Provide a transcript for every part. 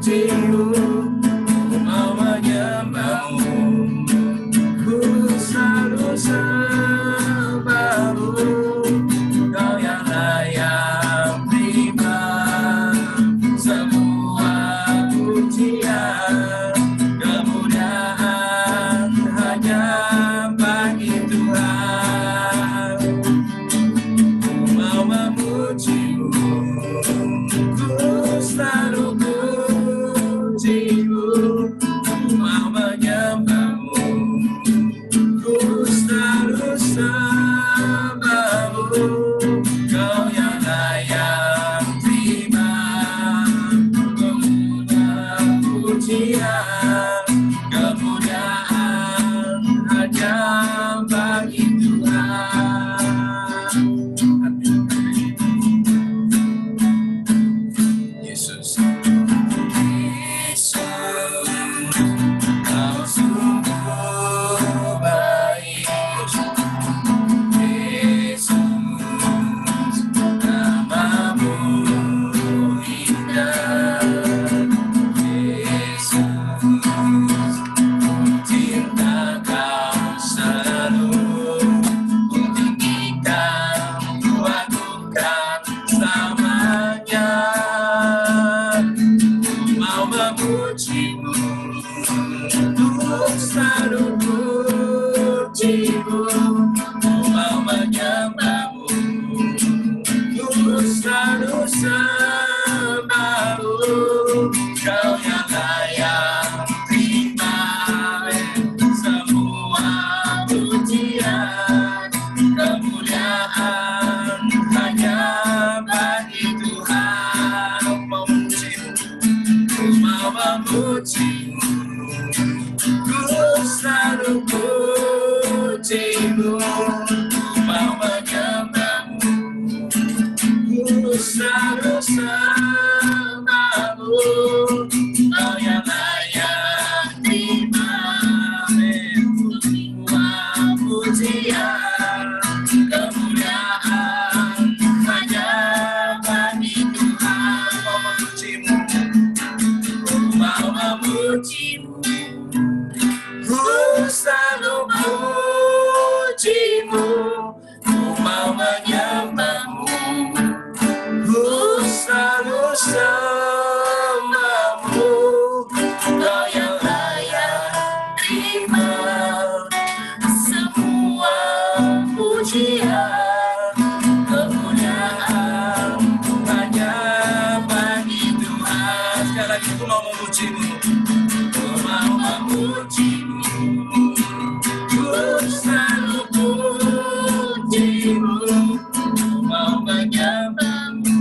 memujimu, ku mau menyembahmu, ku selalu sembahmu, kau yang layak terima semua pujian, kemuliaan hanya bagi Tuhan. Ku mau memujimu, ku selalu pujimu, ku mau menyembahmu, ku selalu sembahmu, kau yang layak terima kemuliaan pujian, kemuliaan hanya bagi Tuhan. Yesus, Yesus, kau sungguh baik. Yesus, namamu indah. Yesus, cinta kau selalu kutinggikan, kuagungkan selamanya. Ku mau memujimu, ku selalu pujimu, ku mau menyembahmu, ku selalu sembahmu, kau yang layak terima semua pujian, kemuliaan hanya bagi Tuhan. Ku mau memujimu, ku selalu pujimu, ku mau menyembahmu, ku selalu sembahmu, kau yang layak terima semua pujian, kemuliaan hanya bagi Tuhan. Ku mau memujimu, ku selalu pujimu, ku mau menyembahmu, ku selalu sembahmu, kau yang layak terima semua pujian, kemuliaan hanya bagi Tuhan. Sekali lagi, ku mau memujimu, ku mau memujimu, ku selalu pujimu, ku mau menyembahmu,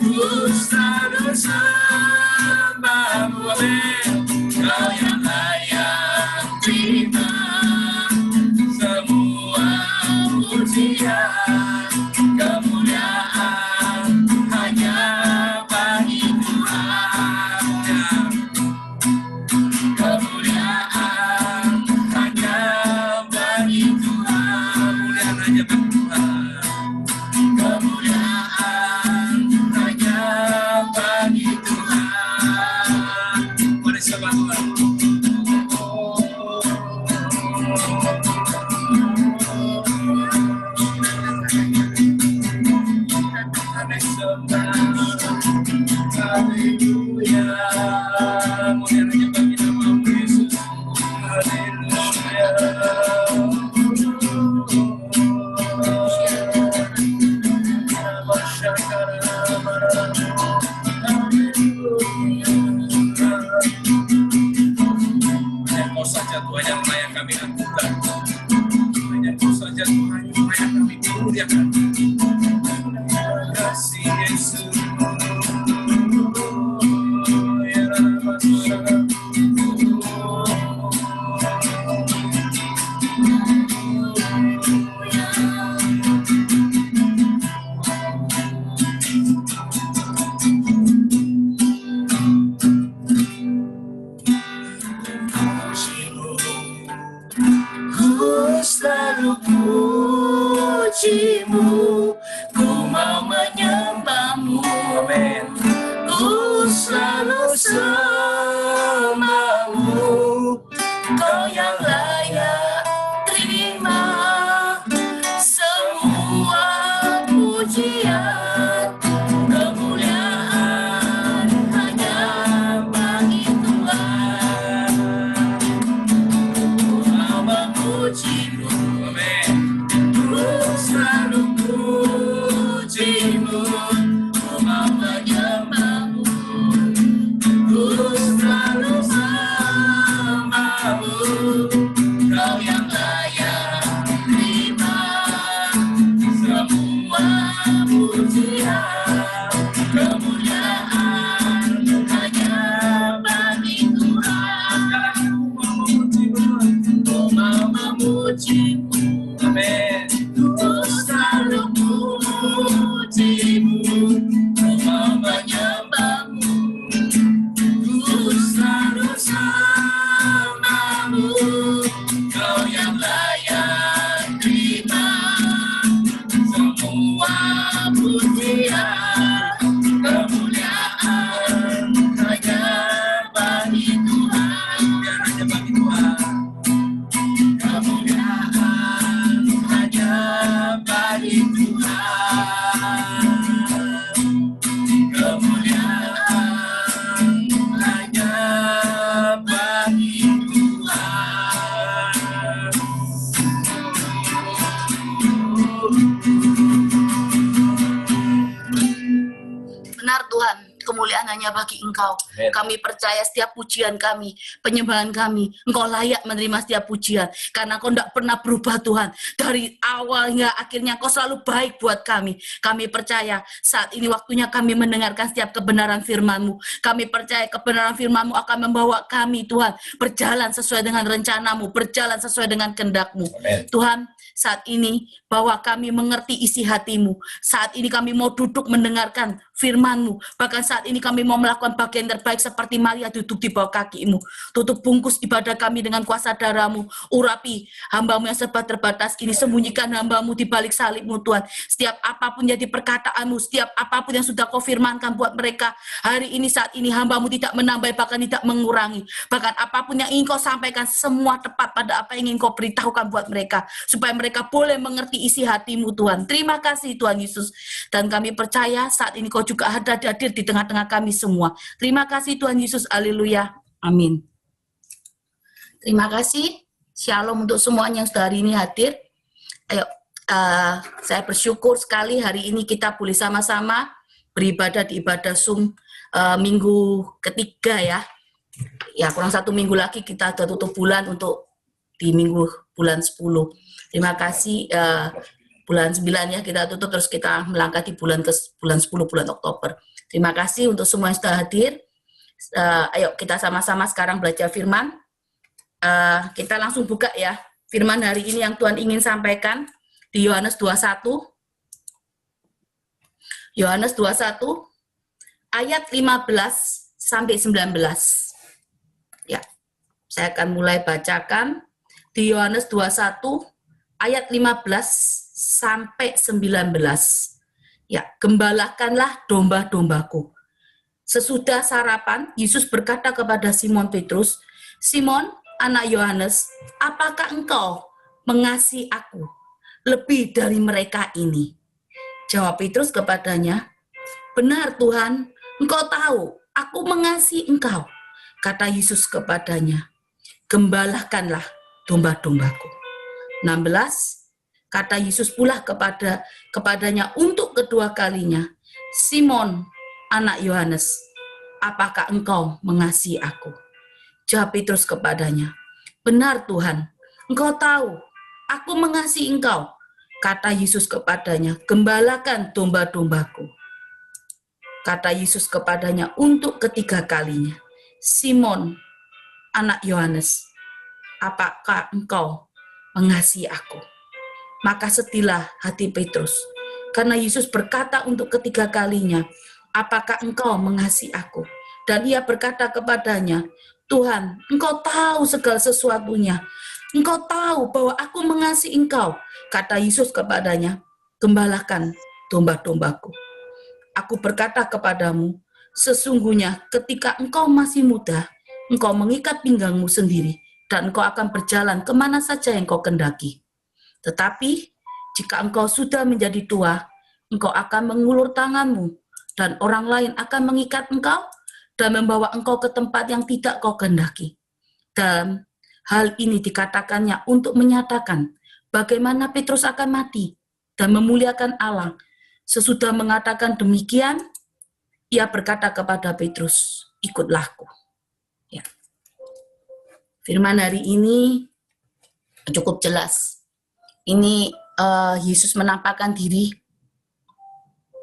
ku selalu sembahmu. Amin. Kau yang layak terima semua pujian, kemuliaan hanya bagi Tuhan. Kemuliaan hanya bagi Tuhan. Kemuliaan hanya bagi Tuhan. Mari sembah Tuhan. Haleluya, mulianya bagi nama Yesus. Haleluya. Hanya Kau saja Tuhan yang layak kami lakukan. Hanya Kau saja Tuhan yang layak kami muliakan. Terima kasih Yesus. Ku mau menyembahmu, ku selalu selalu sembahmu, Kau yang layak terima semua pujian, kemuliaan hanya bagi Tuhan. Ku mau memuji-Mu, amin. Ku selalu puji-Mu, ku mau menyembah-Mu, ku selalu sembah-Mu, Kau yang layak terima semua pujian, kemuliaan hanya bagi Tuhan. Biar hanya bagi Tuhan. Kemuliaan hanya bagi Tuhan. Kemuliaan hanya bagi Tuhan. Benar Tuhan, kemuliaan hanya bagi Engkau. Amen. Kami percaya setiap pujian kami, penyembahan kami, Engkau layak menerima setiap pujian. Karena Engkau tidak pernah berubah Tuhan. Dari awal hingga akhirnya Engkau selalu baik buat kami. Kami percaya saat ini waktunya kami mendengarkan setiap kebenaran firman-Mu. Kami percaya kebenaran firman-Mu akan membawa kami Tuhan berjalan sesuai dengan rencana-Mu, berjalan sesuai dengan kehendak-Mu. Amen. Tuhan, saat ini bahwa kami mengerti isi hati-Mu. Saat ini kami mau duduk mendengarkan firman-Mu. Bahkan saat ini kami mau melakukan bagian terbaik seperti Maria duduk di bawah kaki-Mu. Tutup bungkus ibadah kami dengan kuasa darah-Mu. Urapi hamba-Mu yang serba terbatas ini. Sembunyikan hamba-Mu di balik salib-Mu Tuhan. Setiap apapun jadi perkataan-Mu, setiap apapun yang sudah Kau firmankan buat mereka. Hari ini saat ini hamba-Mu tidak menambah bahkan tidak mengurangi. Bahkan apapun yang ingin Kau sampaikan semua tepat pada apa yang ingin Kau beritahukan buat mereka. Supaya mereka boleh mengerti isi hati-Mu Tuhan. Terima kasih Tuhan Yesus. Dan kami percaya saat ini Kau juga hadir di tengah-tengah kami semua. Terima kasih Tuhan Yesus. Haleluya. Amin. Terima kasih. Shalom untuk semuanya yang sudah hari ini hadir. Ayo, saya bersyukur sekali hari ini kita boleh sama-sama beribadah di ibadah Zoom minggu ketiga ya. Ya, kurang 1 minggu lagi kita sudah tutup bulan untuk di bulan 10. Terima kasih. Bulan 9 ya kita tutup, terus kita melangkah di bulan 10, bulan Oktober. Terima kasih untuk semua yang sudah hadir. Ayo kita sama-sama sekarang belajar firman. Kita langsung buka ya firman hari ini yang Tuhan ingin sampaikan di Yohanes 21. Yohanes 21 ayat 15 sampai 19. Ya. Saya akan mulai bacakan di Yohanes 21 ayat 15 sampai 19. Ya, gembalakanlah domba-dombaku. Sesudah sarapan, Yesus berkata kepada Simon Petrus, Simon, anak Yohanes, apakah engkau mengasihi aku lebih dari mereka ini? Jawab Petrus kepadanya, benar Tuhan, engkau tahu, aku mengasihi engkau. Kata Yesus kepadanya, gembalakanlah domba-dombaku. 16, kata Yesus pula kepadanya untuk kedua kalinya, Simon, anak Yohanes, apakah engkau mengasihi aku? Jawab Petrus kepadanya, benar Tuhan, engkau tahu, aku mengasihi engkau. Kata Yesus kepadanya, gembalakan domba-dombaku. Kata Yesus kepadanya untuk ketiga kalinya, Simon, anak Yohanes, apakah engkau mengasihi aku? Maka sedihlah hati Petrus, karena Yesus berkata untuk ketiga kalinya, apakah engkau mengasihi aku? Dan ia berkata kepadanya, Tuhan, engkau tahu segala sesuatunya. Engkau tahu bahwa aku mengasihi engkau. Kata Yesus kepadanya, gembalakan domba-dombaku. Aku berkata kepadamu, sesungguhnya ketika engkau masih muda, engkau mengikat pinggangmu sendiri, dan engkau akan berjalan kemana saja yang kau kendaki. Tetapi, jika engkau sudah menjadi tua, engkau akan mengulur tanganmu, dan orang lain akan mengikat engkau, dan membawa engkau ke tempat yang tidak kau kehendaki. Dan hal ini dikatakannya untuk menyatakan bagaimana Petrus akan mati dan memuliakan Allah. Sesudah mengatakan demikian, ia berkata kepada Petrus, ikutlah aku. Ya. Firman hari ini cukup jelas. Ini Yesus menampakkan diri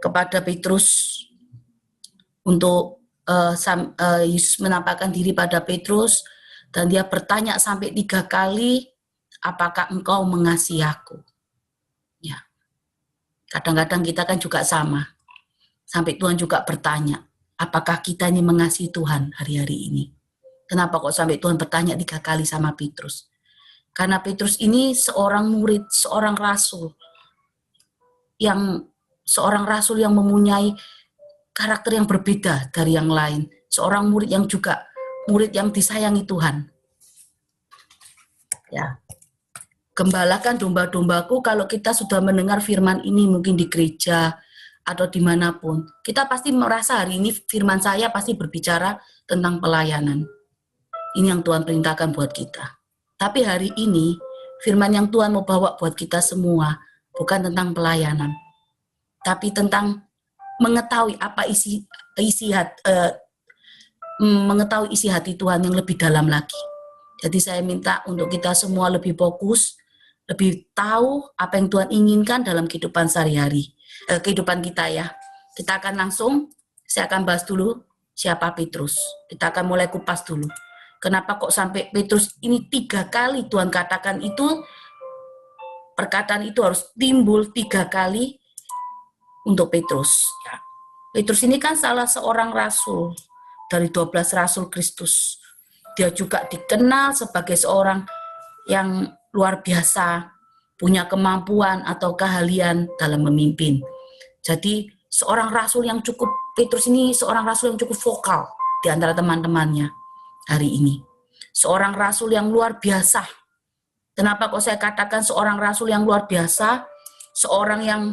kepada Petrus untuk Yesus menampakkan diri pada Petrus dan dia bertanya sampai 3 kali, apakah engkau mengasihi aku? Ya. Kadang-kadang kita kan juga sama. Sampai Tuhan juga bertanya, apakah kita ini mengasihi Tuhan hari-hari ini? Kenapa kok sampai Tuhan bertanya 3 kali sama Petrus? Karena Petrus ini seorang murid, seorang rasul yang mempunyai karakter yang berbeda dari yang lain. Seorang murid yang juga murid yang disayangi Tuhan. Ya. Gembalakan domba-dombaku, kalau kita sudah mendengar firman ini mungkin di gereja atau dimanapun, kita pasti merasa hari ini firman saya pasti berbicara tentang pelayanan. Ini yang Tuhan perintahkan buat kita. Tapi hari ini, firman yang Tuhan mau bawa buat kita semua, bukan tentang pelayanan, tapi tentang mengetahui apa mengetahui isi hati Tuhan yang lebih dalam lagi. Jadi saya minta untuk kita semua lebih fokus, lebih tahu apa yang Tuhan inginkan dalam kehidupan sehari-hari, kehidupan kita ya. Kita akan langsung, saya akan bahas dulu siapa Petrus. Kita akan mulai kupas dulu. Kenapa kok sampai Petrus ini 3 kali Tuhan katakan itu, perkataan itu harus timbul 3 kali untuk Petrus. Ya. Petrus ini kan salah seorang rasul dari 12 rasul Kristus. Dia juga dikenal sebagai seorang yang luar biasa, punya kemampuan atau keahlian dalam memimpin. Jadi seorang rasul yang cukup, Petrus ini seorang rasul yang cukup vokal di antara teman-temannya hari ini. Seorang rasul yang luar biasa. Kenapa kok saya katakan seorang rasul yang luar biasa? Seorang yang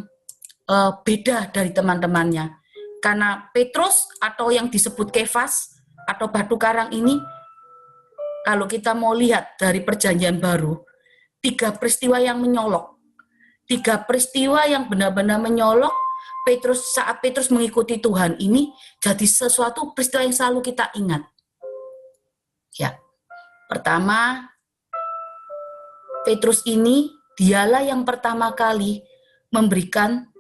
beda dari teman-temannya. Karena Petrus atau yang disebut Kefas atau batu karang ini, kalau kita mau lihat dari perjanjian baru, 3 peristiwa yang menyolok. 3 peristiwa yang benar-benar menyolok saat Petrus mengikuti Tuhan ini jadi sesuatu peristiwa yang selalu kita ingat. Ya. Pertama, Petrus ini dialah yang pertama kali memberikan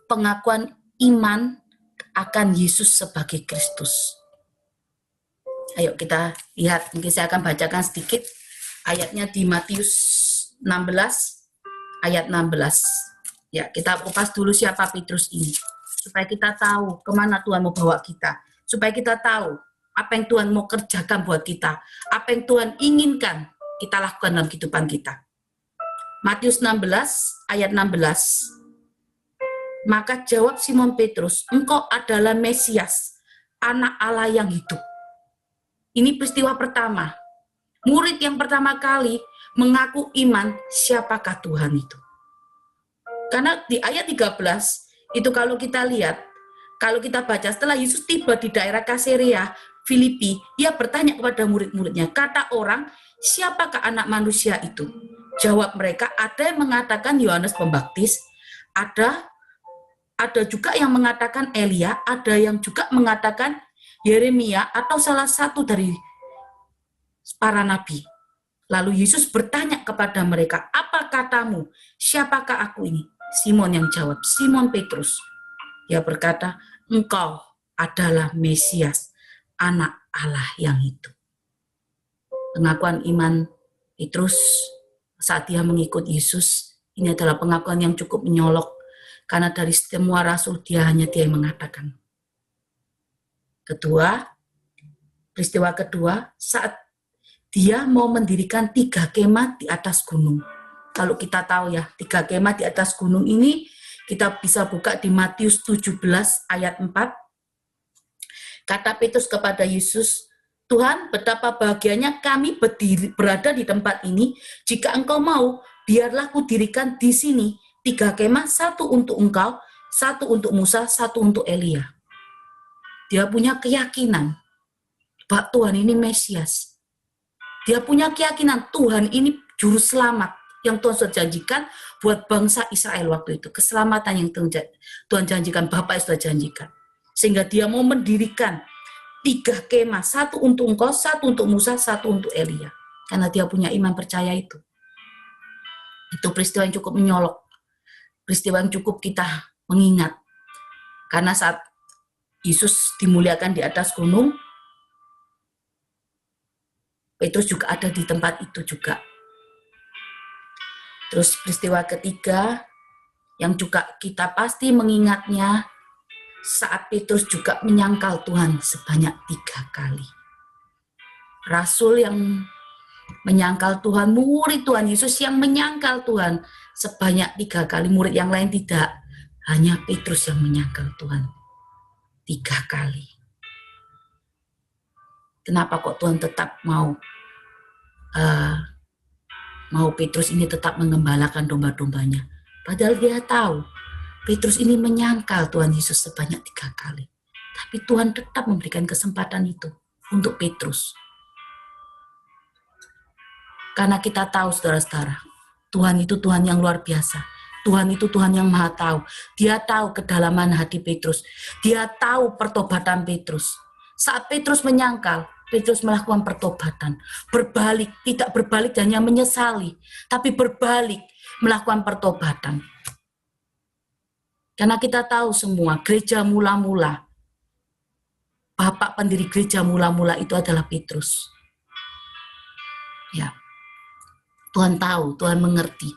pengakuan iman akan Yesus sebagai Kristus. Ayo kita lihat, mungkin saya akan bacakan sedikit ayatnya di Matius 16, ayat 16. Ya, kita kupas dulu siapa Petrus ini, supaya kita tahu kemana Tuhan mau bawa kita, supaya kita tahu apa yang Tuhan mau kerjakan buat kita, apa yang Tuhan inginkan kita lakukan dalam kehidupan kita. Matius 16, ayat 16. Maka jawab Simon Petrus, engkau adalah Mesias, anak Allah yang hidup. Ini peristiwa pertama. Murid yang pertama kali mengaku iman siapakah Tuhan itu. Karena di ayat 13, itu kalau kita lihat, kalau kita baca setelah Yesus tiba di daerah Kaisarea Filipi, dia bertanya kepada murid-muridnya, kata orang, siapakah anak manusia itu? Jawab mereka, ada yang mengatakan Yohanes Pembaptis, ada juga yang mengatakan Elia, ada yang juga mengatakan Yeremia atau salah satu dari para nabi. Lalu Yesus bertanya kepada mereka, apa katamu? Siapakah aku ini? Simon yang jawab, Simon Petrus. Dia berkata, engkau adalah Mesias, anak Allah yang hidup. Pengakuan iman Petrus saat dia mengikut Yesus, ini adalah pengakuan yang cukup menyolok. Karena dari semua rasul dia yang mengatakan. Peristiwa kedua, saat dia mau mendirikan 3 kemah di atas gunung. Kalau kita tahu ya, 3 kemah di atas gunung ini, kita bisa buka di Matius 17 ayat 4. Kata Petrus kepada Yesus, Tuhan, betapa bahagianya kami berada di tempat ini. Jika engkau mau, biarlah kudirikan di sini 3 kemah, 1 untuk engkau, 1 untuk Musa, 1 untuk Elia. Dia punya keyakinan bahwa Tuhan ini Mesias. Dia punya keyakinan Tuhan ini juru selamat yang Tuhan sudah janjikan buat bangsa Israel waktu itu. Keselamatan yang Tuhan janjikan, Bapak sudah janjikan. Sehingga dia mau mendirikan 3 kemah, 1 untuk engkau, 1 untuk Musa, 1 untuk Elia. Karena dia punya iman percaya itu. Itu peristiwa yang cukup menyolok. Peristiwa yang cukup kita mengingat. Karena saat Yesus dimuliakan di atas gunung, Petrus juga ada di tempat itu juga. Terus peristiwa ketiga, yang juga kita pasti mengingatnya, saat Petrus juga menyangkal Tuhan sebanyak 3 kali. Rasul yang menyangkal Tuhan, murid Tuhan Yesus yang menyangkal Tuhan sebanyak 3 kali, murid yang lain tidak. Hanya Petrus yang menyangkal Tuhan 3 kali. Kenapa kok Tuhan tetap mau Petrus ini tetap mengembalakan domba-dombanya? Padahal dia tahu Petrus ini menyangkal Tuhan Yesus sebanyak 3 kali. Tapi Tuhan tetap memberikan kesempatan itu untuk Petrus. Karena kita tahu, saudara-saudara, Tuhan itu Tuhan yang luar biasa. Tuhan itu Tuhan yang maha tahu. Dia tahu kedalaman hati Petrus. Dia tahu pertobatan Petrus. Saat Petrus menyangkal, Petrus melakukan pertobatan. Berbalik, tidak berbalik hanya menyesali, tapi berbalik melakukan pertobatan. Karena kita tahu semua, gereja mula-mula, bapak pendiri gereja mula-mula itu adalah Petrus. Ya, Tuhan tahu, Tuhan mengerti.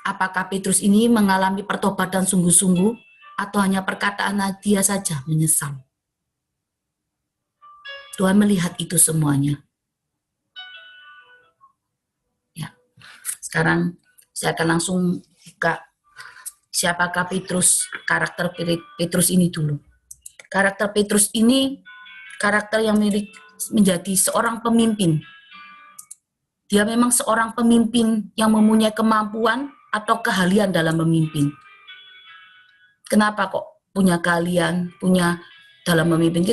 Apakah Petrus ini mengalami pertobatan sungguh-sungguh atau hanya perkataan dia saja menyesal? Tuhan melihat itu semuanya. Ya, sekarang saya akan langsung buka siapakah Petrus, karakter Petrus ini dulu. Karakter Petrus ini karakter yang menjadi seorang pemimpin. Dia memang seorang pemimpin yang mempunyai kemampuan atau keahlian dalam memimpin. Kenapa kok punya keahlian, punya dalam memimpin?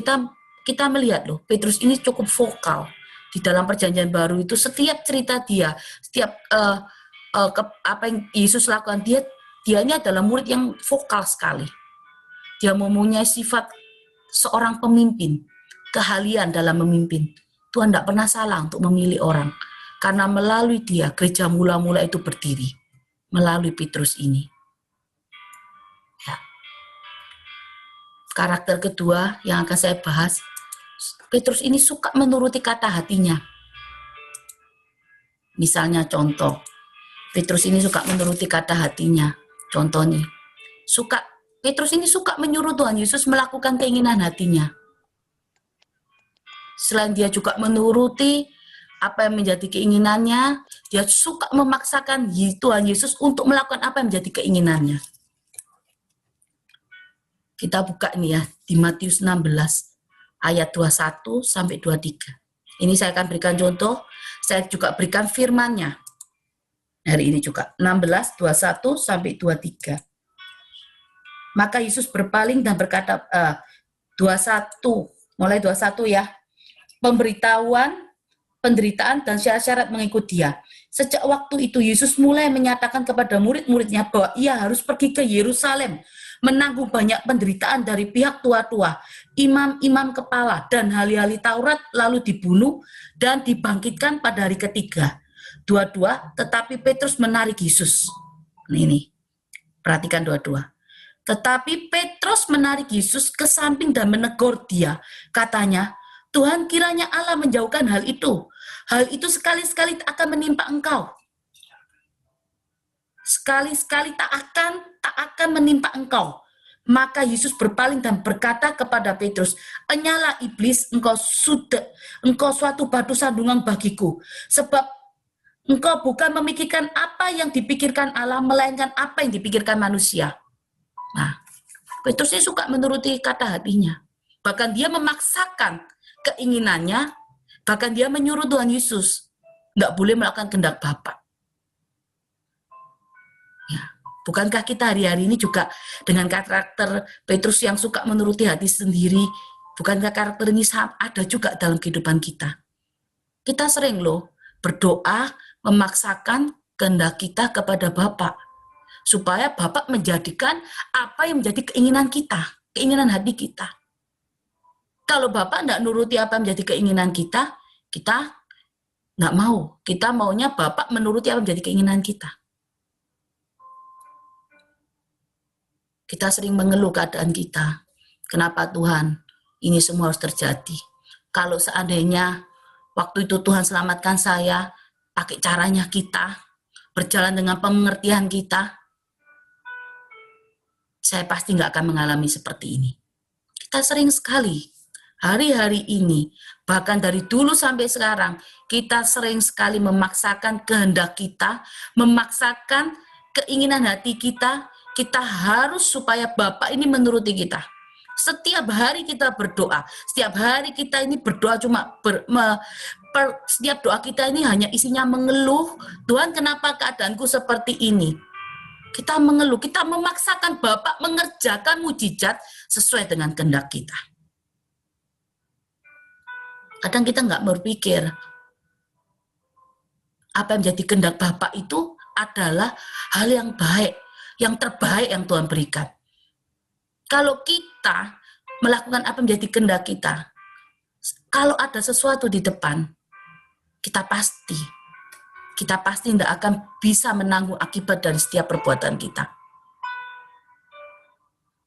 Kita melihat loh, Petrus ini cukup vokal. Di dalam perjanjian baru itu setiap cerita dia, setiap apa yang Yesus lakukan, dia ini adalah murid yang vokal sekali. Dia mempunyai sifat seorang pemimpin, keahlian dalam memimpin. Tuhan tidak pernah salah untuk memilih orang. Karena melalui dia, gereja mula-mula itu berdiri. Melalui Petrus ini. Ya. Karakter kedua yang akan saya bahas, Petrus ini suka menuruti kata hatinya. Misalnya contoh, Petrus ini suka menuruti kata hatinya. Contohnya, Petrus ini suka menyuruh Tuhan Yesus melakukan keinginan hatinya. Selain dia juga menuruti apa yang menjadi keinginannya, dia suka memaksakan Tuhan Yesus untuk melakukan apa yang menjadi keinginannya. Kita buka ini ya, di Matius 16, ayat 21 sampai 23. Ini saya akan berikan contoh, saya juga berikan firman-Nya. Hari ini juga, 16, 21 sampai 23. Maka Yesus berpaling dan berkata, 21, mulai 21 ya, penderitaan dan syarat-syarat mengikut dia. Sejak waktu itu Yesus mulai menyatakan kepada murid-muridnya bahwa ia harus pergi ke Yerusalem, menanggung banyak penderitaan dari pihak tua-tua, imam-imam kepala, dan ahli-ahli Taurat, lalu dibunuh dan dibangkitkan pada hari ketiga. Tetapi Petrus menarik Yesus. Ini, perhatikan dua-dua. Tetapi Petrus menarik Yesus ke samping dan menegur dia. Katanya, Tuhan, kiranya Allah menjauhkan hal itu. Hal itu sekali-sekali tak akan menimpa engkau. Sekali-sekali tak akan menimpa engkau. Maka Yesus berpaling dan berkata kepada Petrus, "Enyalah iblis, engkau suatu batu sandungan bagiku. Sebab engkau bukan memikirkan apa yang dipikirkan Allah, melainkan apa yang dipikirkan manusia." Nah, Petrus ini suka menuruti kata hatinya. Bahkan dia memaksakan keinginannya, bahkan dia menyuruh Tuhan Yesus nggak boleh melakukan kehendak Bapa. Ya, bukankah kita hari-hari ini juga dengan karakter Petrus yang suka menuruti hati sendiri? Bukankah karakter ini ada juga dalam kehidupan kita? Kita sering loh berdoa memaksakan kehendak kita kepada Bapa, supaya Bapa menjadikan apa yang menjadi keinginan kita, keinginan hati kita. Kalau Bapak tidak nuruti apa yang menjadi keinginan kita, kita nggak mau. Kita maunya Bapak menuruti apa yang menjadi keinginan kita. Kita sering mengeluh keadaan kita. Kenapa Tuhan ini semua harus terjadi? Kalau seandainya waktu itu Tuhan selamatkan saya, pakai caranya kita, berjalan dengan pengertian kita, saya pasti nggak akan mengalami seperti ini. Kita sering sekali, hari-hari ini, bahkan dari dulu sampai sekarang, kita sering sekali memaksakan kehendak kita, memaksakan keinginan hati kita harus supaya Bapak ini menuruti kita. Setiap hari kita berdoa, setiap hari kita ini berdoa setiap doa kita ini hanya isinya mengeluh, Tuhan kenapa keadaanku seperti ini? Kita mengeluh, kita memaksakan Bapak mengerjakan mujizat sesuai dengan kehendak kita. Kadang kita nggak berpikir, apa yang menjadi kehendak Bapak itu adalah hal yang baik, yang terbaik yang Tuhan berikan. Kalau kita melakukan apa yang menjadi kehendak kita, kalau ada sesuatu di depan, kita pasti tidak akan bisa menanggung akibat dari setiap perbuatan kita.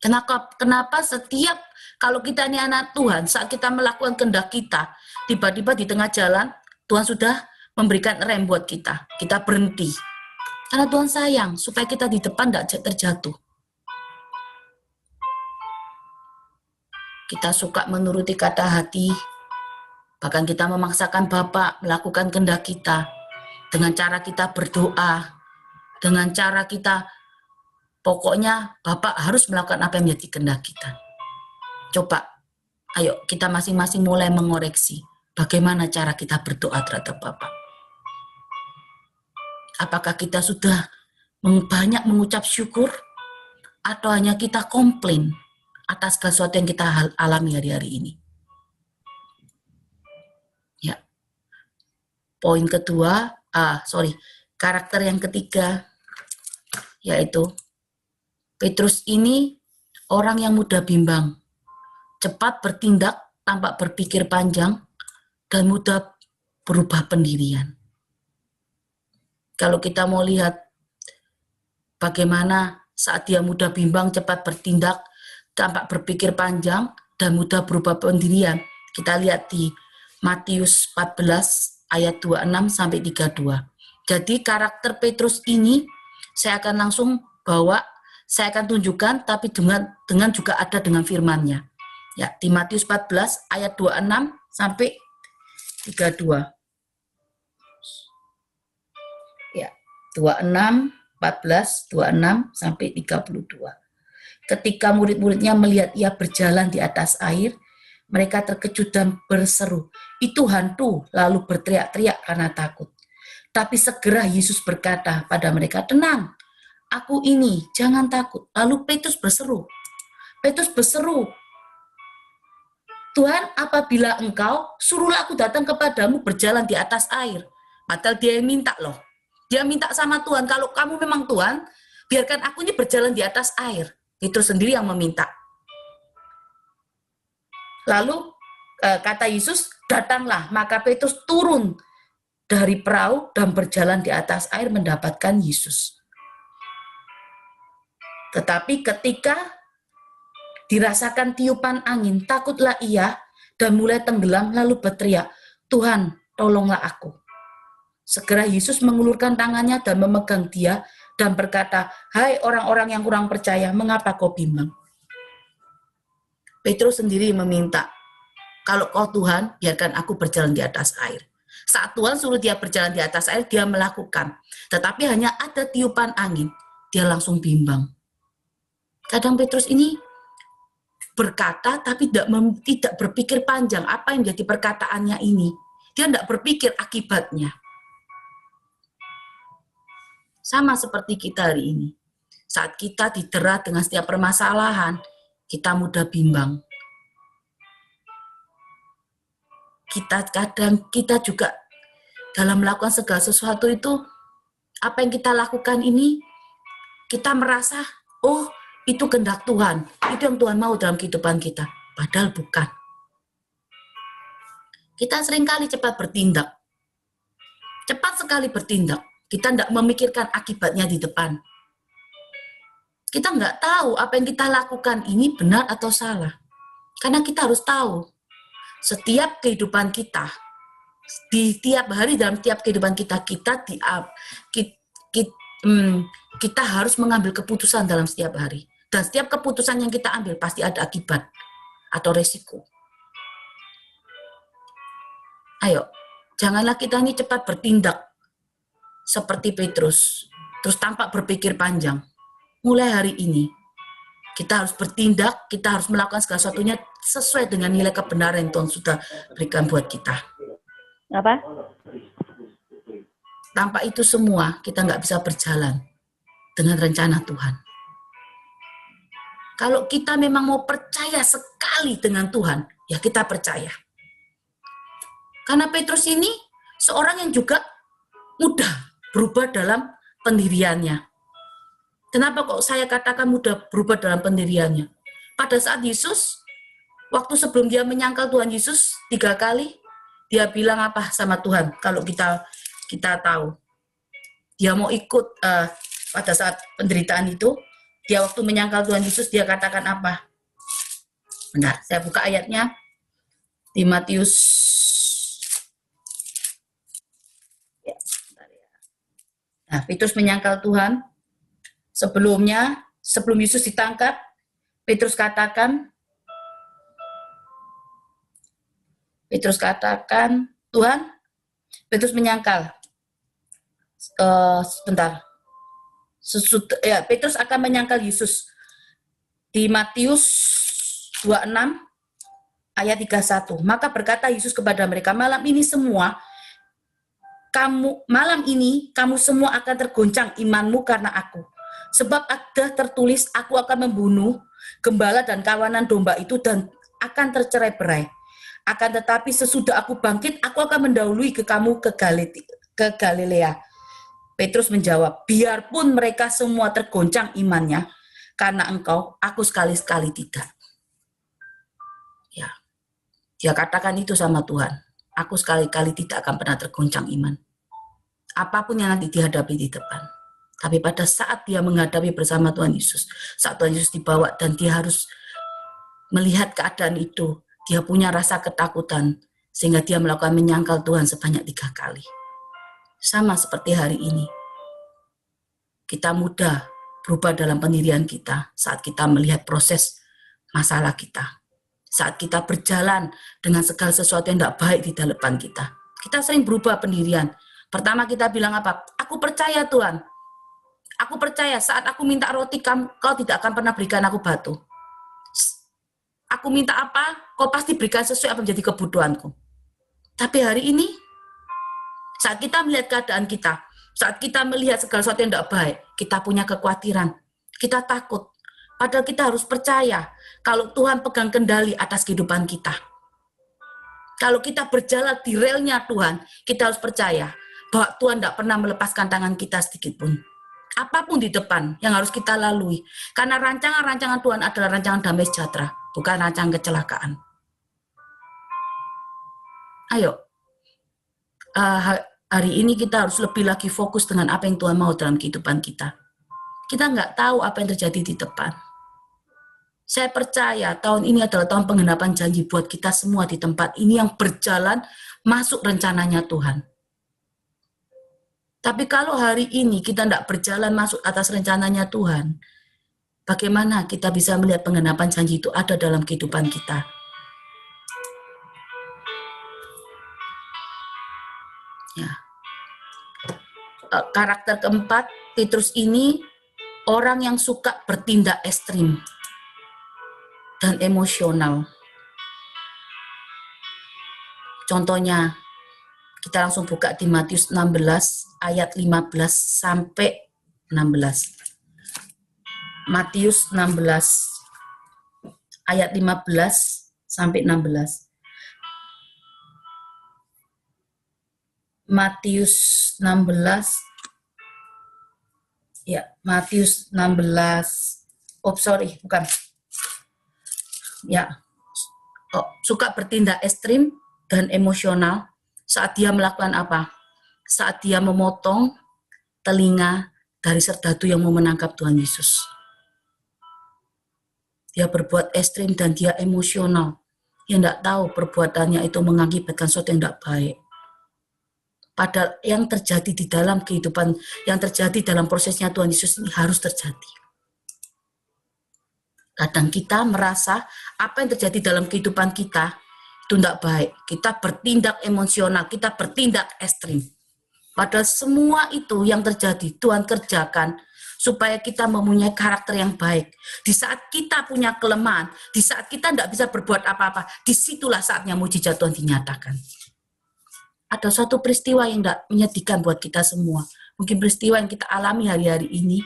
Kenapa setiap kalau kita ini anak Tuhan, saat kita melakukan kehendak kita, tiba-tiba di tengah jalan, Tuhan sudah memberikan rem buat kita. Kita berhenti. Karena Tuhan sayang, supaya kita di depan tidak terjatuh. Kita suka menuruti kata hati, bahkan kita memaksakan Bapak melakukan kehendak kita, dengan cara kita berdoa, dengan cara kita, pokoknya Bapak harus melakukan apa yang menjadi kehendak kita. Coba, ayo kita masing-masing mulai mengoreksi, bagaimana cara kita berdoa terhadap Bapak. Apakah kita sudah banyak mengucap syukur, atau hanya kita komplain atas sesuatu yang kita alami hari-hari ini. Ya. Poin kedua, karakter yang ketiga, yaitu Petrus ini orang yang mudah bimbang, cepat bertindak tanpa berpikir panjang, dan mudah berubah pendirian. Kalau kita mau lihat bagaimana saat dia mudah bimbang, cepat bertindak, tanpa berpikir panjang, dan mudah berubah pendirian, kita lihat di Matius 14 ayat 26 sampai 32. Jadi karakter Petrus ini saya akan langsung saya akan tunjukkan, tapi dengan juga ada dengan firman-Nya. Ya, di Matius 14 ayat 26 sampai 32. Ya, 26, 14, 26 sampai 32. Ketika murid-muridnya melihat ia berjalan di atas air, mereka terkejut dan berseru, "Itu hantu!" lalu berteriak-teriak karena takut. Tapi segera Yesus berkata pada mereka, "Tenang, aku ini, jangan takut." Lalu Petrus berseru, "Tuhan, apabila Engkau, suruhlah aku datang kepadamu berjalan di atas air." Padahal dia yang minta loh. Dia minta sama Tuhan, kalau kamu memang Tuhan, biarkan aku ini berjalan di atas air. Petrus sendiri yang meminta. Lalu kata Yesus, "Datanglah." Maka Petrus turun dari perahu dan berjalan di atas air mendapatkan Yesus. Tetapi ketika dirasakan tiupan angin, takutlah ia dan mulai tenggelam lalu berteriak, "Tuhan, tolonglah aku." Segera Yesus mengulurkan tangannya dan memegang dia dan berkata, "Hai orang-orang yang kurang percaya, mengapa kau bimbang?" Petrus sendiri meminta, "Kalau kau Tuhan, biarkan aku berjalan di atas air." Saat Tuhan suruh dia berjalan di atas air, dia melakukan. Tetapi hanya ada tiupan angin, dia langsung bimbang. Kadang Petrus ini berkata, tapi tidak berpikir panjang apa yang menjadi perkataannya ini. Dia tidak berpikir akibatnya. Sama seperti kita hari ini. Saat kita didera dengan setiap permasalahan, kita mudah bimbang. Kita juga dalam melakukan segala sesuatu itu, apa yang kita lakukan ini, kita merasa, oh itu kehendak Tuhan, itu yang Tuhan mau dalam kehidupan kita. Padahal bukan. Kita seringkali cepat bertindak. Cepat sekali bertindak. Kita tidak memikirkan akibatnya di depan. Kita nggak tahu apa yang kita lakukan ini benar atau salah. Karena kita harus tahu, setiap kehidupan kita, di tiap hari dalam tiap kehidupan kita, kita harus mengambil keputusan dalam setiap hari. Dan setiap keputusan yang kita ambil pasti ada akibat atau resiko. Ayo, janganlah kita ini cepat bertindak seperti Petrus, terus tanpa berpikir panjang. Mulai hari ini, kita harus bertindak, kita harus melakukan segala sesuatunya sesuai dengan nilai kebenaran yang Tuhan sudah berikan buat kita. Apa? Tanpa itu semua, kita nggak bisa berjalan dengan rencana Tuhan. Kalau kita memang mau percaya sekali dengan Tuhan, ya kita percaya. Karena Petrus ini seorang yang juga mudah berubah dalam pendiriannya. Kenapa kok saya katakan mudah berubah dalam pendiriannya? Pada saat Yesus, waktu sebelum dia menyangkal Tuhan Yesus 3 kali, dia bilang apa sama Tuhan? Kalau kita tahu, dia mau ikut pada saat penderitaan itu, dia waktu menyangkal Tuhan Yesus, dia katakan apa? Bentar, saya buka ayatnya di Matius. Nah, Petrus menyangkal Tuhan. Sebelum Yesus ditangkap, Petrus katakan, Tuhan, Petrus menyangkal. Petrus akan menyangkal Yesus. Di Matius 26 ayat 31. Maka berkata Yesus kepada mereka, malam ini kamu semua akan tergoncang imanmu karena aku. Sebab ada tertulis, aku akan membunuh gembala dan kawanan domba itu dan akan tercerai-berai. Akan tetapi sesudah aku bangkit, aku akan mendahului kamu ke Galilea. Petrus menjawab, biarpun mereka semua tergoncang imannya, karena engkau, aku sekali-sekali tidak. Ya, dia katakan itu sama Tuhan. Aku sekali-kali tidak akan pernah tergoncang iman. Apapun yang nanti dihadapi di depan. Tapi pada saat dia menghadapi bersama Tuhan Yesus, saat Tuhan Yesus dibawa dan dia harus melihat keadaan itu, dia punya rasa ketakutan, sehingga dia melakukan menyangkal Tuhan sebanyak 3 kali. Sama seperti hari ini. Kita mudah berubah dalam pendirian kita saat kita melihat proses masalah kita. Saat kita berjalan dengan segala sesuatu yang tidak baik di depan kita. Kita sering berubah pendirian. Pertama kita bilang apa? Aku percaya Tuhan. Aku percaya saat aku minta roti, kau tidak akan pernah berikan aku batu. Aku minta apa? Kau pasti berikan sesuai apa menjadi kebutuhanku. Tapi hari ini, saat kita melihat keadaan kita, saat kita melihat segala sesuatu yang tidak baik, kita punya kekhawatiran, kita takut. Padahal kita harus percaya kalau Tuhan pegang kendali atas kehidupan kita. Kalau kita berjalan di relnya Tuhan, kita harus percaya bahwa Tuhan tidak pernah melepaskan tangan kita sedikit pun. Apapun di depan yang harus kita lalui. Karena rancangan-rancangan Tuhan adalah rancangan damai sejahtera, bukan rancangan kecelakaan. Ayo, hari ini kita harus lebih lagi fokus dengan apa yang Tuhan mau dalam kehidupan kita. Kita nggak tahu apa yang terjadi di depan. Saya percaya tahun ini adalah tahun penggenapan janji buat kita semua di tempat ini yang berjalan masuk rencananya Tuhan. Tapi kalau hari ini kita tidak berjalan masuk atas rencananya Tuhan, bagaimana kita bisa melihat penggenapan janji itu ada dalam kehidupan kita? Ya. Karakter keempat, Petrus ini orang yang suka bertindak ekstrim dan emosional. Contohnya, kita langsung buka di Matius 16 ayat 15 sampai 16. Matius 16 ayat 15 sampai 16. Matius 16 ya, Matius 16. Bukan. Ya. Suka bertindak ekstrim dan emosional saat dia melakukan apa? Saat dia memotong telinga dari serdadu yang mau menangkap Tuhan Yesus. Dia berbuat ekstrim dan dia emosional. Dia tidak tahu perbuatannya itu mengakibatkan sesuatu yang tidak baik. Padahal yang terjadi di dalam kehidupan, yang terjadi dalam prosesnya Tuhan Yesus ini harus terjadi. Kadang kita merasa apa yang terjadi dalam kehidupan kita itu tidak baik. Kita bertindak emosional, kita bertindak ekstrim. Padahal semua itu yang terjadi Tuhan kerjakan supaya kita mempunyai karakter yang baik. Di saat kita punya kelemahan, di saat kita tidak bisa berbuat apa-apa, disitulah saatnya mujizat Tuhan dinyatakan. Ada suatu peristiwa yang tidak menyedihkan buat kita semua. Mungkin peristiwa yang kita alami hari-hari ini,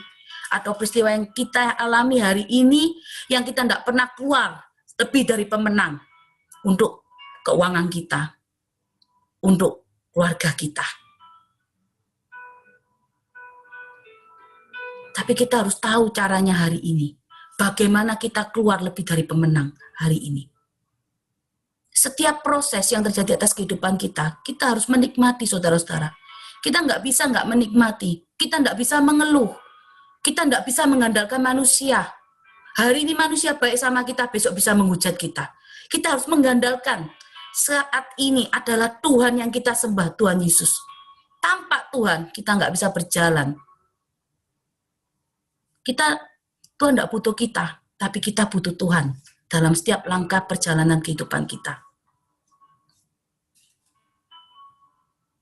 atau peristiwa yang kita alami hari ini, yang kita tidak pernah keluar lebih dari pemenang untuk keuangan kita, untuk keluarga kita. Tapi kita harus tahu caranya hari ini. Bagaimana kita keluar lebih dari pemenang hari ini. Setiap proses yang terjadi atas kehidupan kita, kita harus menikmati, saudara-saudara. Kita nggak bisa nggak menikmati. Kita nggak bisa mengeluh. Kita nggak bisa mengandalkan manusia. Hari ini manusia baik sama kita, besok bisa menghujat kita. Kita harus mengandalkan. Saat ini adalah Tuhan yang kita sembah, Tuhan Yesus. Tanpa Tuhan, kita nggak bisa berjalan. Tuhan tidak butuh kita, tapi kita butuh Tuhan dalam setiap langkah perjalanan kehidupan kita.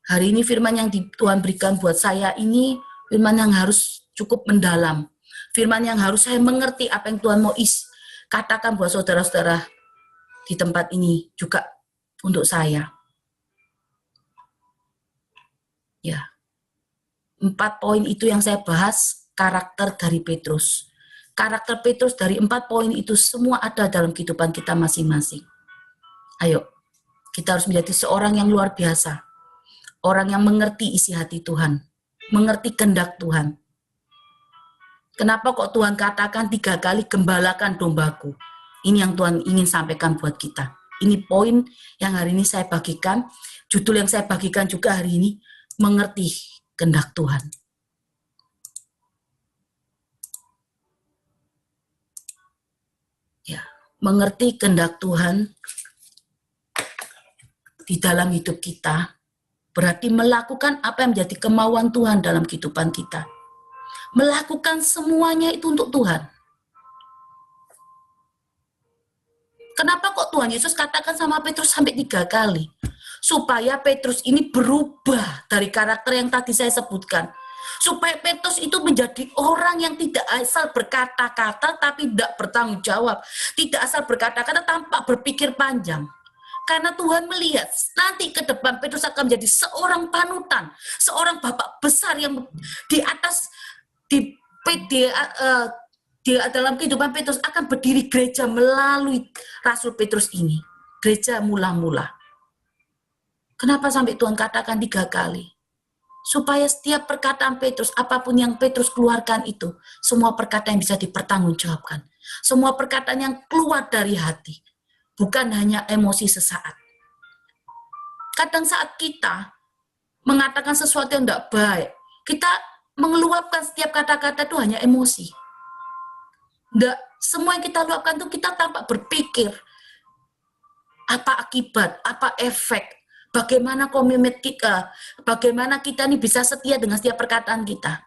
Hari ini firman yang Tuhan berikan buat saya ini, firman yang harus cukup mendalam. Firman yang harus saya mengerti apa yang Tuhan mau katakan buat saudara-saudara di tempat ini, juga untuk saya. Ya, 4 poin itu yang saya bahas, karakter dari Petrus. Karakter Petrus dari 4 poin itu semua ada dalam kehidupan kita masing-masing. Ayo, kita harus menjadi seorang yang luar biasa. Orang yang mengerti isi hati Tuhan. Mengerti kehendak Tuhan. Kenapa kok Tuhan katakan 3 kali gembalakan dombaku? Ini yang Tuhan ingin sampaikan buat kita. Ini poin yang hari ini saya bagikan. Judul yang saya bagikan juga hari ini, mengerti kehendak Tuhan. Ya, mengerti kehendak Tuhan di dalam hidup kita berarti melakukan apa yang menjadi kemauan Tuhan dalam kehidupan kita. Melakukan semuanya itu untuk Tuhan. Kenapa kok Tuhan Yesus katakan sama Petrus sampai 3 kali? Supaya Petrus ini berubah dari karakter yang tadi saya sebutkan. Supaya Petrus itu menjadi orang yang tidak asal berkata-kata tapi tidak bertanggung jawab. Tidak asal berkata-kata tanpa berpikir panjang. Karena Tuhan melihat nanti ke depan Petrus akan menjadi seorang panutan, seorang bapak besar yang di atas di dalam kehidupan Petrus akan berdiri gereja melalui Rasul Petrus ini. Gereja mula-mula. Kenapa sampai Tuhan katakan 3 kali? Supaya setiap perkataan Petrus, apapun yang Petrus keluarkan itu, semua perkataan yang bisa dipertanggungjawabkan. Semua perkataan yang keluar dari hati. Bukan hanya emosi sesaat. Kadang saat kita mengatakan sesuatu yang tidak baik, kita mengeluapkan setiap kata-kata itu hanya emosi. Semua yang kita luapkan itu kita tanpa berpikir apa akibat, apa efek, bagaimana komitmen kita, bagaimana kita ini bisa setia dengan setiap perkataan kita.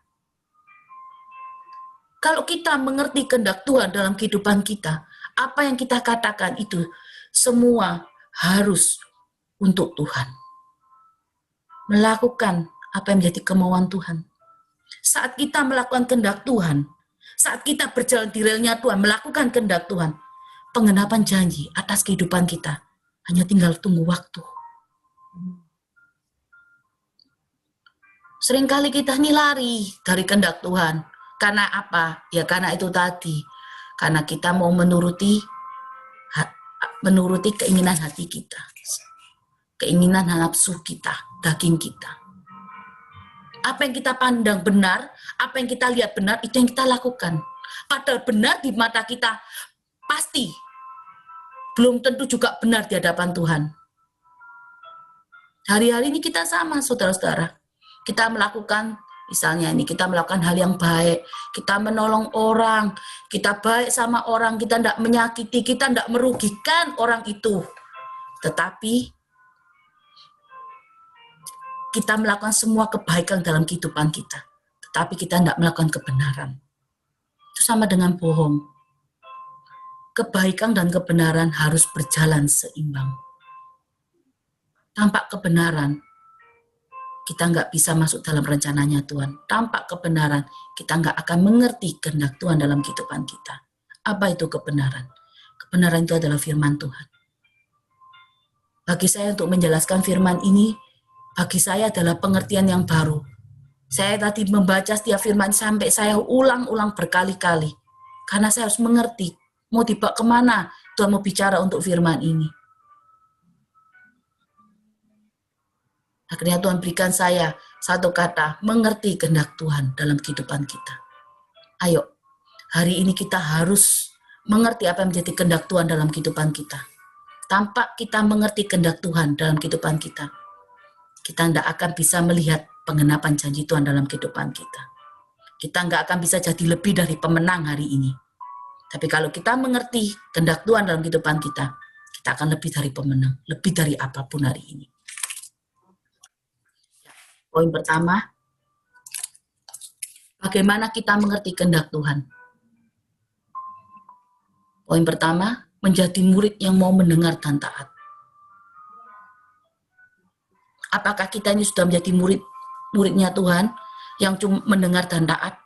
Kalau kita mengerti kehendak Tuhan dalam kehidupan kita, apa yang kita katakan itu semua harus untuk Tuhan. Melakukan apa yang menjadi kemauan Tuhan. Saat kita melakukan kehendak Tuhan, saat kita berjalan di relnya Tuhan, melakukan kehendak Tuhan, penggenapan janji atas kehidupan kita hanya tinggal tunggu waktu. Seringkali kita ini lari dari kehendak Tuhan. Karena apa? Ya karena itu tadi. Karena kita mau menuruti keinginan hati kita. Keinginan nafsu kita, daging kita. Apa yang kita pandang benar, apa yang kita lihat benar, itu yang kita lakukan. Padahal benar di mata kita, pasti belum tentu juga benar di hadapan Tuhan. Hari-hari ini kita sama, saudara-saudara. Kita melakukan, misalnya ini, kita melakukan hal yang baik, kita menolong orang, kita baik sama orang, kita tidak menyakiti, kita tidak merugikan orang itu. Tetapi, kita melakukan semua kebaikan dalam kehidupan kita. Tetapi kita tidak melakukan kebenaran. Itu sama dengan bohong. Kebaikan dan kebenaran harus berjalan seimbang. Tanpa kebenaran, kita nggak bisa masuk dalam rencananya Tuhan. Tanpa kebenaran, kita nggak akan mengerti kehendak Tuhan dalam kehidupan kita. Apa itu kebenaran? Kebenaran itu adalah firman Tuhan. Bagi saya untuk menjelaskan firman ini, bagi saya adalah pengertian yang baru. Saya tadi membaca setiap firman sampai saya ulang-ulang berkali-kali. Karena saya harus mengerti, mau dibawa kemana Tuhan mau bicara untuk firman ini. Akhirnya Tuhan berikan saya satu kata, mengerti kehendak Tuhan dalam kehidupan kita. Ayo, hari ini kita harus mengerti apa yang menjadi kehendak Tuhan dalam kehidupan kita. Tanpa kita mengerti kehendak Tuhan dalam kehidupan kita, kita tidak akan bisa melihat pengenapan janji Tuhan dalam kehidupan kita. Kita nggak akan bisa jadi lebih dari pemenang hari ini. Tapi kalau kita mengerti kehendak Tuhan dalam kehidupan kita, kita akan lebih dari pemenang, lebih dari apapun hari ini. Poin pertama, bagaimana kita mengerti kehendak Tuhan? Poin pertama, menjadi murid yang mau mendengar dan taat. Apakah kita ini sudah menjadi muridnya Tuhan yang cuma mendengar dan taat?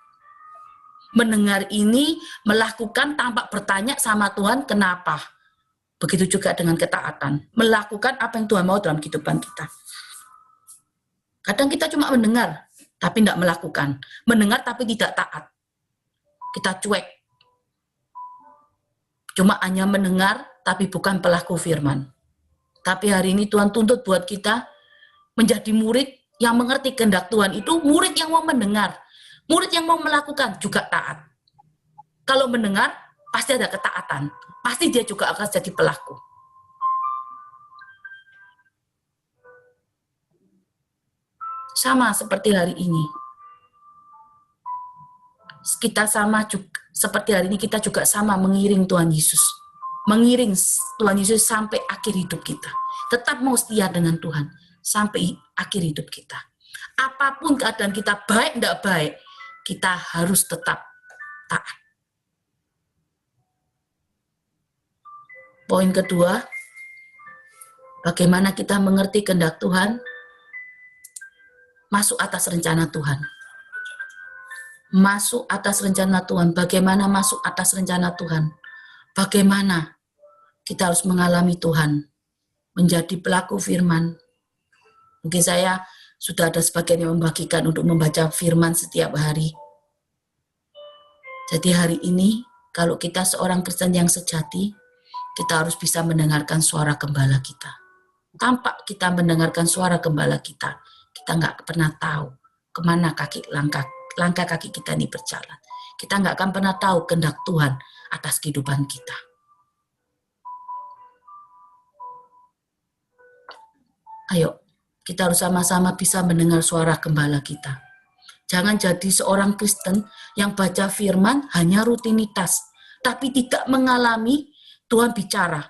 Mendengar ini melakukan tanpa bertanya sama Tuhan kenapa. Begitu juga dengan ketaatan. Melakukan apa yang Tuhan mau dalam kehidupan kita. Kadang kita cuma mendengar, tapi tidak melakukan. Mendengar tapi tidak taat. Kita cuek. Cuma hanya mendengar, tapi bukan pelaku firman. Tapi hari ini Tuhan tuntut buat kita menjadi murid yang mengerti kehendak Tuhan itu, murid yang mau mendengar. Murid yang mau melakukan juga taat. Kalau mendengar, pasti ada ketaatan. Pasti dia juga akan jadi pelaku. Sama seperti hari ini. Kita sama juga, seperti hari ini kita juga sama mengiring Tuhan Yesus. Mengiring Tuhan Yesus sampai akhir hidup kita. Tetap mau setia dengan Tuhan sampai akhir hidup kita. Apapun keadaan kita, baik tidak baik, kita harus tetap taat. Poin kedua, bagaimana kita mengerti kehendak Tuhan? Masuk atas rencana Tuhan. Masuk atas rencana Tuhan. Bagaimana masuk atas rencana Tuhan? Bagaimana kita harus mengalami Tuhan, menjadi pelaku firman. Mungkin saya sudah ada sebagian yang membagikan untuk membaca firman setiap hari. Jadi hari ini, kalau kita seorang Kristen yang sejati, kita harus bisa mendengarkan suara gembala kita. Tanpa kita mendengarkan suara gembala kita nggak pernah tahu kemana langkah kaki kita ini berjalan. Kita nggak akan pernah tahu kehendak Tuhan atas kehidupan kita. Ayo, kita harus sama-sama bisa mendengar suara gembala kita. Jangan jadi seorang Kristen yang baca firman hanya rutinitas, tapi tidak mengalami Tuhan bicara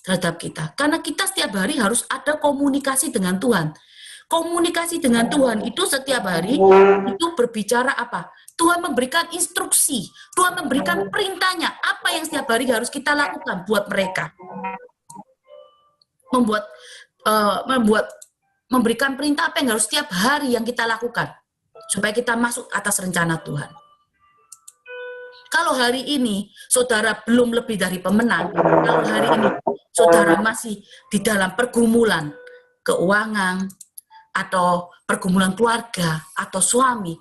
terhadap kita. Karena kita setiap hari harus ada komunikasi dengan Tuhan. Komunikasi dengan Tuhan itu setiap hari itu berbicara apa? Tuhan memberikan instruksi, Tuhan memberikan perintahnya, apa yang setiap hari harus kita lakukan buat mereka. Memberikan perintah apa yang harus setiap hari yang kita lakukan supaya kita masuk atas rencana Tuhan. Kalau hari ini saudara belum lebih dari pemenang, kalau hari ini saudara masih di dalam pergumulan keuangan, atau pergumulan keluarga, atau suami,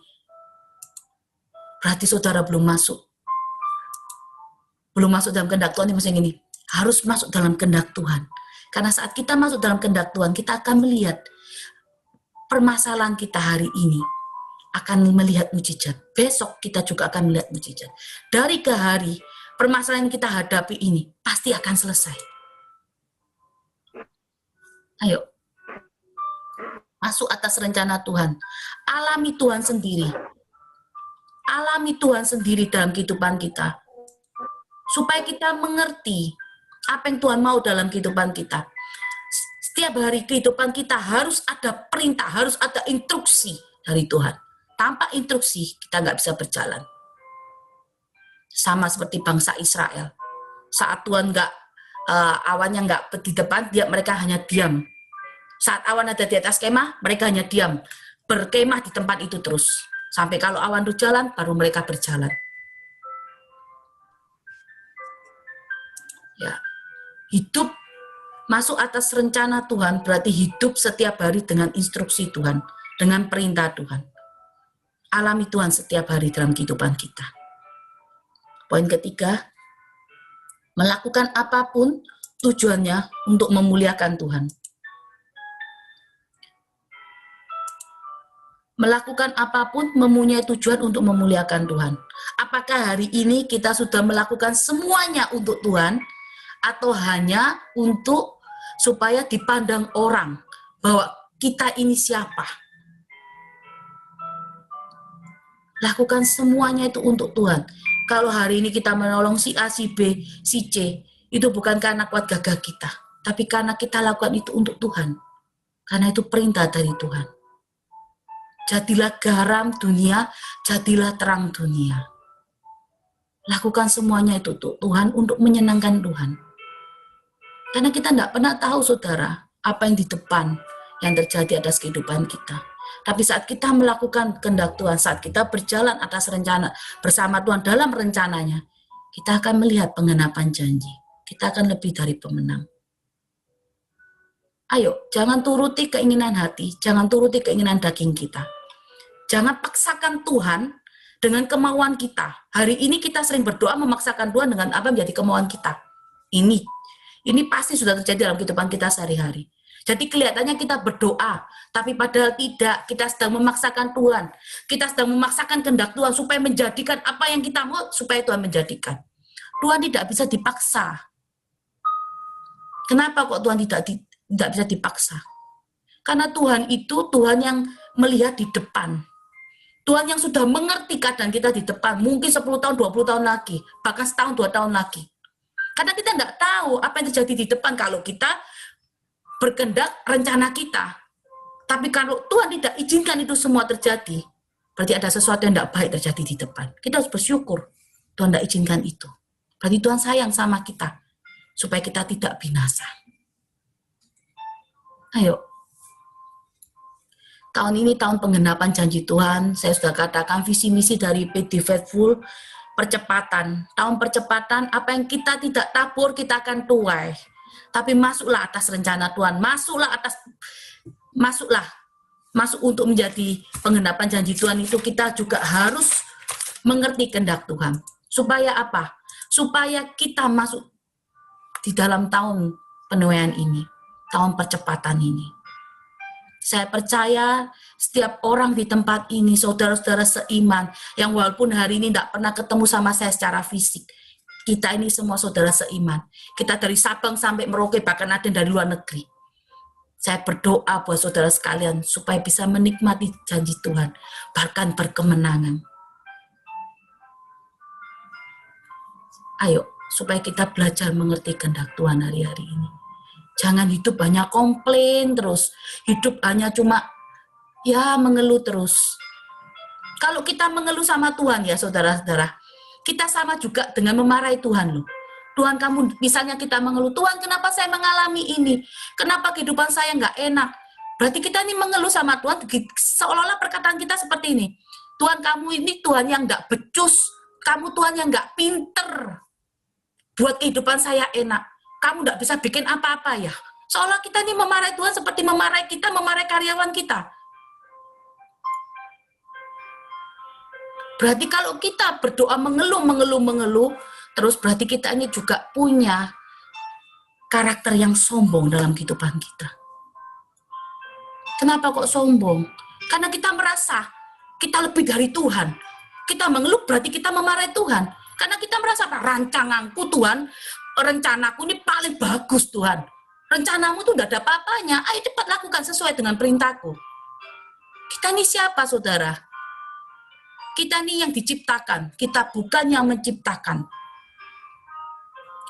berarti saudara belum masuk. Belum masuk dalam kehendak Tuhan, maksudnya ini, harus masuk dalam kehendak Tuhan. Karena saat kita masuk dalam kehendak Tuhan, kita akan melihat permasalahan kita hari ini, akan melihat mujizat. Besok kita juga akan melihat mujizat. Dari ke hari, permasalahan yang kita hadapi ini, pasti akan selesai. Ayo. Masuk atas rencana Tuhan. Alami Tuhan sendiri. Alami Tuhan sendiri dalam kehidupan kita. Supaya kita mengerti apa yang Tuhan mau dalam kehidupan kita. Setiap hari kehidupan kita harus ada perintah, harus ada instruksi dari Tuhan. Tanpa instruksi kita nggak bisa berjalan. Sama seperti bangsa Israel. Saat Tuhan awannya nggak di depan, mereka hanya diam. Saat awan ada di atas kemah, mereka hanya diam. Berkemah di tempat itu terus. Sampai kalau awan itu jalan, baru mereka berjalan. Ya, hidup masuk atas rencana Tuhan berarti hidup setiap hari dengan instruksi Tuhan, dengan perintah Tuhan. Alami Tuhan setiap hari dalam kehidupan kita. Poin ketiga, melakukan apapun tujuannya untuk memuliakan Tuhan. Melakukan apapun mempunyai tujuan untuk memuliakan Tuhan. Apakah hari ini kita sudah melakukan semuanya untuk Tuhan, atau hanya untuk supaya dipandang orang bahwa kita ini siapa? Lakukan semuanya itu untuk Tuhan. Kalau hari ini kita menolong si A, si B, si C, itu bukan karena kuat gagah kita, tapi karena kita lakukan itu untuk Tuhan. Karena itu perintah dari Tuhan. Jadilah garam dunia, jadilah terang dunia. Lakukan semuanya itu untuk Tuhan, untuk menyenangkan Tuhan. Karena kita tidak pernah tahu, saudara, apa yang di depan yang terjadi atas kehidupan kita. Tapi saat kita melakukan kehendak Tuhan, saat kita berjalan atas rencana bersama Tuhan dalam rencananya, kita akan melihat penggenapan janji. Kita akan lebih dari pemenang. Ayo, jangan turuti keinginan hati, jangan turuti keinginan daging kita. Jangan paksakan Tuhan dengan kemauan kita. Hari ini kita sering berdoa memaksakan Tuhan dengan apa yang menjadi kemauan kita. Ini pasti sudah terjadi dalam kehidupan kita sehari-hari. Jadi kelihatannya kita berdoa, tapi padahal tidak. Kita sedang memaksakan Tuhan. Kita sedang memaksakan kehendak Tuhan supaya menjadikan apa yang kita mau, supaya Tuhan menjadikan. Tuhan tidak bisa dipaksa. Kenapa kok Tuhan tidak bisa dipaksa? Karena Tuhan itu Tuhan yang melihat di depan. Tuhan yang sudah mengerti keadaan kita di depan, mungkin 10 tahun, 20 tahun lagi, bahkan setahun, 2 tahun lagi. Karena kita tidak tahu apa yang terjadi di depan kalau kita berkehendak rencana kita. Tapi kalau Tuhan tidak izinkan itu semua terjadi, berarti ada sesuatu yang tidak baik terjadi di depan. Kita harus bersyukur Tuhan tidak izinkan itu. Berarti Tuhan sayang sama kita, supaya kita tidak binasa. Ayo. Tahun ini tahun penggenapan janji Tuhan, saya sudah katakan visi misi dari PD Faithful, percepatan. Tahun percepatan, apa yang kita tidak tabur, kita akan tuai. Tapi masuklah atas rencana Tuhan, masuk untuk menjadi penggenapan janji Tuhan itu kita juga harus mengerti kehendak Tuhan. Supaya apa? Supaya kita masuk di dalam tahun penuaian ini, tahun percepatan ini. Saya percaya setiap orang di tempat ini, saudara-saudara seiman, yang walaupun hari ini tidak pernah ketemu sama saya secara fisik, kita ini semua saudara seiman. Kita dari Sabang sampai Merauke, bahkan ada dari luar negeri. Saya berdoa buat saudara sekalian, supaya bisa menikmati janji Tuhan, bahkan berkemenangan. Ayo, supaya kita belajar mengerti kehendak Tuhan hari-hari ini. Jangan hidup banyak komplain terus. Hidup hanya cuma ya mengeluh terus. Kalau kita mengeluh sama Tuhan ya saudara-saudara, kita sama juga dengan memarahi Tuhan loh. Tuhan kamu, misalnya kita mengeluh, Tuhan kenapa saya mengalami ini? Kenapa kehidupan saya nggak enak? Berarti kita ini mengeluh sama Tuhan, seolah-olah perkataan kita seperti ini. Tuhan kamu ini Tuhan yang nggak becus, kamu Tuhan yang nggak pinter. Buat kehidupan saya enak. Kamu tidak bisa bikin apa-apa ya. Seolah kita ini memarahi Tuhan seperti memarahi kita, memarahi karyawan kita. Berarti kalau kita berdoa mengeluh, terus berarti kita ini juga punya karakter yang sombong dalam kehidupan kita. Kenapa kok sombong? Karena kita merasa kita lebih dari Tuhan. Kita mengeluh berarti kita memarahi Tuhan. Karena kita merasa rancanganku Tuhan, rencanaku ini paling bagus Tuhan. Rencanamu tuh udah ada apa-apanya. Ayo cepat lakukan sesuai dengan perintahku. Kita ini siapa, saudara? Kita ini yang diciptakan, kita bukan yang menciptakan.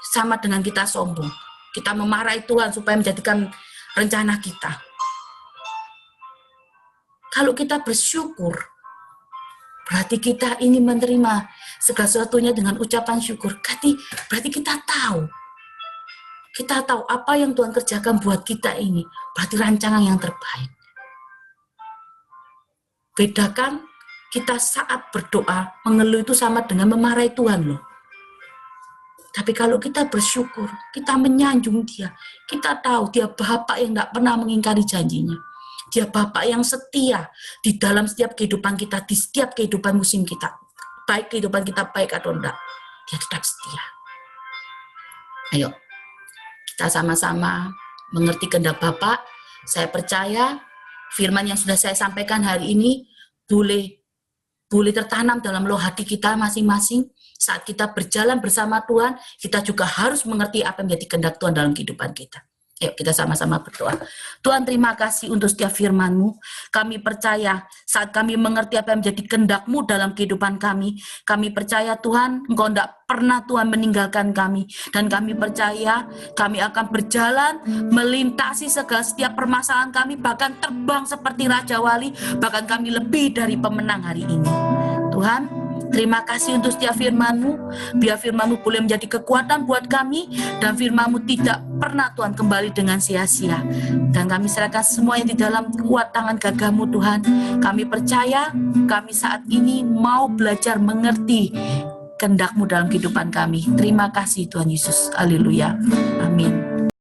Sama dengan kita sombong. Kita memarahi Tuhan supaya menjadikan rencana kita. Kalau kita bersyukur, berarti kita ini menerima segala sesuatunya dengan ucapan syukur. Berarti kita tahu. Kita tahu apa yang Tuhan kerjakan buat kita ini. Berarti rancangan yang terbaik. Bedakan kita saat berdoa, mengeluh itu sama dengan memarahi Tuhan loh. Tapi kalau kita bersyukur, kita menyanjung Dia, kita tahu Dia Bapa yang tidak pernah mengingkari janjinya. Dia Bapa yang setia di dalam setiap kehidupan kita, di setiap kehidupan musim kita. Baik kehidupan kita baik atau tidak, Dia tetap setia. Ayo, kita sama-sama mengerti kehendak Bapa. Saya percaya firman yang sudah saya sampaikan hari ini boleh tertanam dalam loh hati kita masing-masing. Saat kita berjalan bersama Tuhan, kita juga harus mengerti apa yang menjadi kehendak Tuhan dalam kehidupan kita. Ayo kita sama-sama berdoa. Tuhan, terima kasih untuk setiap firman-Mu. Kami percaya saat kami mengerti apa yang menjadi kehendak-Mu dalam kehidupan kami. Kami percaya Tuhan, Engkau tidak pernah Tuhan meninggalkan kami. Dan kami percaya kami akan berjalan melintasi segala setiap permasalahan kami, bahkan terbang seperti Raja Wali, bahkan kami lebih dari pemenang hari ini. Tuhan, terima kasih untuk setiap firman-Mu. Biar firman-Mu boleh menjadi kekuatan buat kami, dan firman-Mu tidak pernah Tuhan kembali dengan sia-sia. Dan kami serahkan semuanya di dalam kuat tangan gagah-Mu Tuhan. Kami percaya kami saat ini mau belajar mengerti kehendak-Mu dalam kehidupan kami. Terima kasih Tuhan Yesus. Haleluya. Amin.